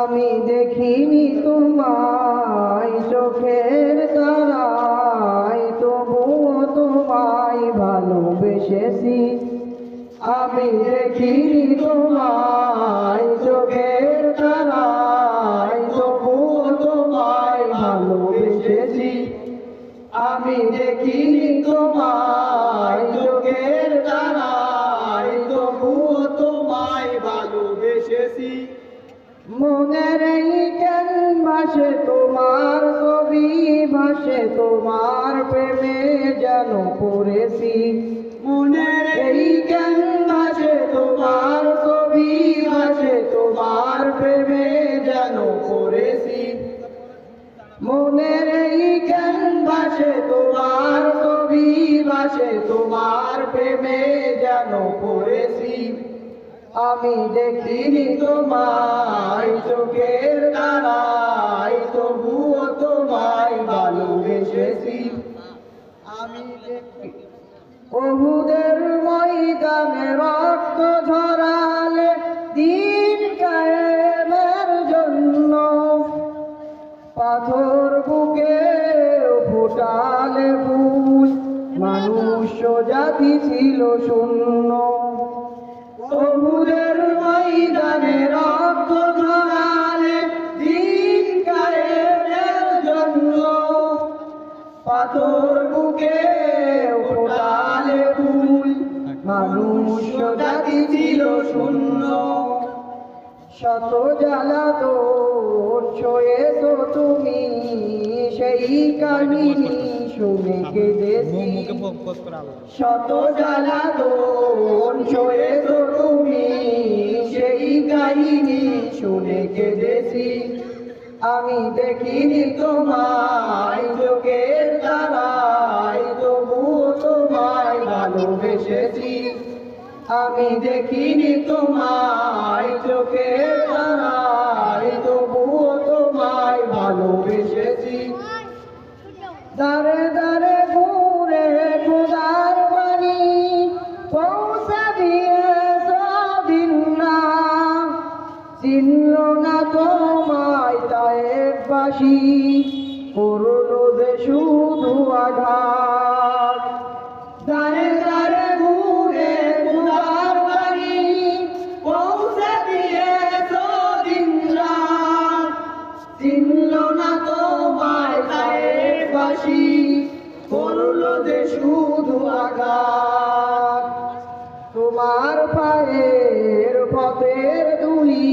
আমি দেখিনি তোমায় চোখের তারায়, তবুও তোমায় ভালোবেসেছি। আমি দেখিনি তোমায় চোখের তারায়, তবুও তোমায় ভালোবেসেছি। আমি দেখিনি তোমায় চোখের তারায়, তবুও তোমায় ভালোবেসেছি। মনের এই ক্যানভাসে তোমার ছবি ভাসে, তোমার প্রেমে যেন পড়েছি। মনের এই ক্যানভাসে তোমার ছবি ভাসে, তোমার প্রেমে যেন পড়েছি। মনের এই ক্যানভাসে তোমার ছবি ভাসে, তোমার প্রেমে যেন পড়েছি। আমি দেখিনি তোমায় চোখের তারায়, তবুও তোমায় ভালোবেসেছি। আমি উহুদের ময়দানে রক্ত ঝরালে দিন কায়েমের জন্য, পাথর বুকে ফোটালে ফুল, মানুষ জাতি ছিল শূন্য। উহুদের ময়দানে রক্ত ঝরালে দিন কায়েমের জন্য, পাথর বুকে ফোটালে ফুল, মানুষ জাতি ছিল শূন্য। শত জ্বালাতন সয়েছো তুমি, সেই কাহিনী শুনে কেঁদেছি। শত জ্বালাতন সয়েছো তুমি, সেই কাহিনী শুনে কেঁদেছি। আমি দেখিনি তোমায় চোখের তারায়, তবুও তোমায় ভালোবেসেছি। আমি দেখিনি তোমায় চোখের তারায়, তবুও তোমায় ভালোবেসেছি। দারে দারে ঘুরে খোদার বাণী পৌঁছে দিয়েছ দিন না, চিনল না তোমায় তায়েফবাসী, করল যে শুধু আঘাত। দারে দারে ঘুরে খোদার বাণী পৌঁছে দিয়েছ দিন না, চিনল না তোমায় তায়েফবাসী, করল যে শুধু আঘাত। তোমার পায়ের পথের ধুলি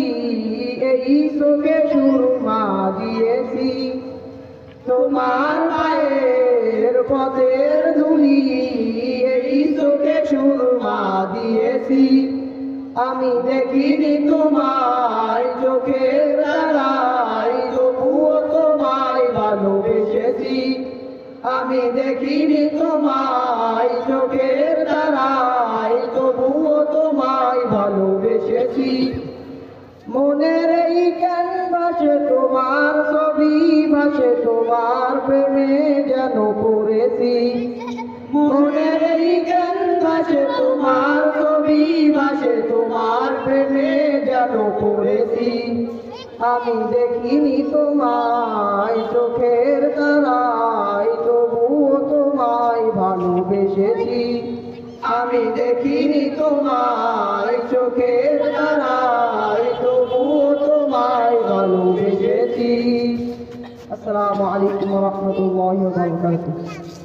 এই চোখে সুরমা দিয়েছি। তোমার পায়ের পথের ধুলি এই চোখে সুরমা দিয়েছি। আমি দেখিনি তোমায় চোখের তারায়, তবুও তোমায় ভালোবেসেছি। আমি দেখিনি তোমায় চোখের তারায়, তবুও তোমায় ভালোবেসেছি। মনের এই ক্যানভাসে তোমার ছবি ভাসে, তোমার প্রেমে যেন পড়েছি। মনের এই ক্যানভাসে তোমার ছবি ভাসে, তোমার প্রেমে যেন পড়েছি। আমি দেখিনি তোমায় চোখের তারায়, তবুও তোমায় ভালোবেসেছি। আমি দেখিনি তোমায় চোখের তারায়, তবুও তোমায় ভালোবেসেছি। আসসালামু আলাইকুম ওয়া রাহমাতুল্লাহি ওয়া বারাকাতুহু।